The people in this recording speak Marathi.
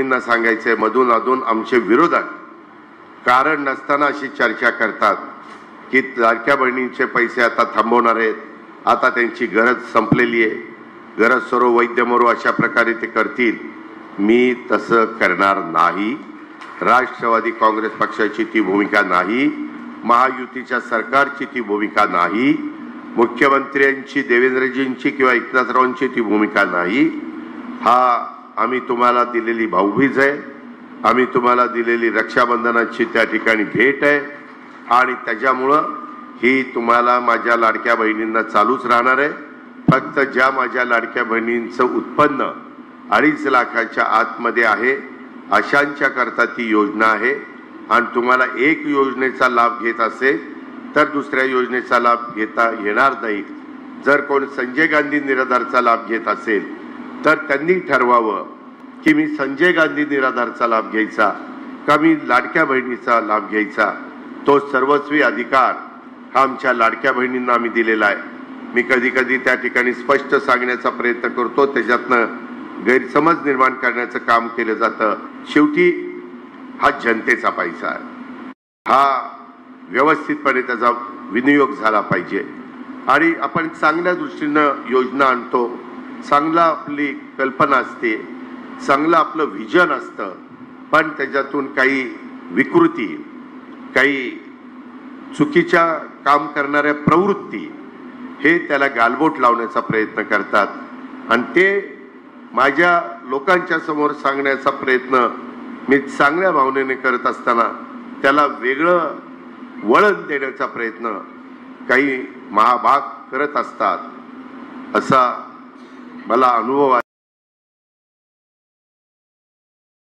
बातमींना सांगायचंय, मधून अधून आमचे विरोधक कारण नसताना अशी चर्चा करतात की लाडक्या बहिणींचे पैसे आता थांबवणार आहेत, आता त्यांची गरज संपलेली आहे, गरज सरो वैद्य मरो अशा प्रकारे ते करतील. मी तसं करणार नाही. राष्ट्रवादी काँग्रेस पक्षाची ती भूमिका नाही, महायुतीच्या सरकारची ती भूमिका नाही, मुख्यमंत्र्यांची देवेंद्रजींची किंवा एकनाथरावांची ती भूमिका नाही. हा आम्ही तुम्हाला दिलेली भाऊबीज आहे, आम्ही तुम्हाला दिलेली रक्षाबंधनाची त्या ठिकाणी भेट आहे आणि त्याच्यामुळं ही तुम्हाला माझ्या लाडक्या बहिणींना चालूच राहणार आहे. फक्त ज्या माझ्या लाडक्या बहिणींचं उत्पन्न 2.5 लाखाच्या आतमध्ये आहे अशांच्या करता ती योजना आहे. आणि तुम्हाला एक योजनेचा लाभ घेत असेल तर दुसऱ्या योजनेचा लाभ घेता येणार नाही. जर कोण संजय गांधी निराधारचा लाभ घेत असेल तर त्यांनी ठरवावं की मी संजय गांधी निराधारचा लाभ घ्यायचा का मी लाडक्या बहिणीचा लाभ घ्यायचा. तो सर्वस्वी अधिकार हा आमच्या लाडक्या बहिणींना आम्ही दिलेला आहे. मी कधी कधी त्या ठिकाणी स्पष्ट सांगण्याचा प्रयत्न करतो, त्याच्यातनं गैरसमज निर्माण करण्याचं काम केलं जातं. शेवटी हा जनतेचा पैसा आहे, हा व्यवस्थितपणे त्याचा विनियोग झाला पाहिजे आणि आपण चांगल्या दृष्टीनं योजना आणतो, चांगला आपली कल्पना असते, चांगलं आपलं विजन असतं, पण त्याच्यातून काही विकृती, काही चुकीच्या काम करणाऱ्या प्रवृत्ती हे त्याला गालबोट लावण्याचा प्रयत्न करतात. आणि ते माझ्या लोकांच्या समोर सांगण्याचा प्रयत्न मी चांगल्या भावनेने करत असताना त्याला वेगळं वळण देण्याचा प्रयत्न काही महाभाग करत असतात, असा मला अनुभव आहे.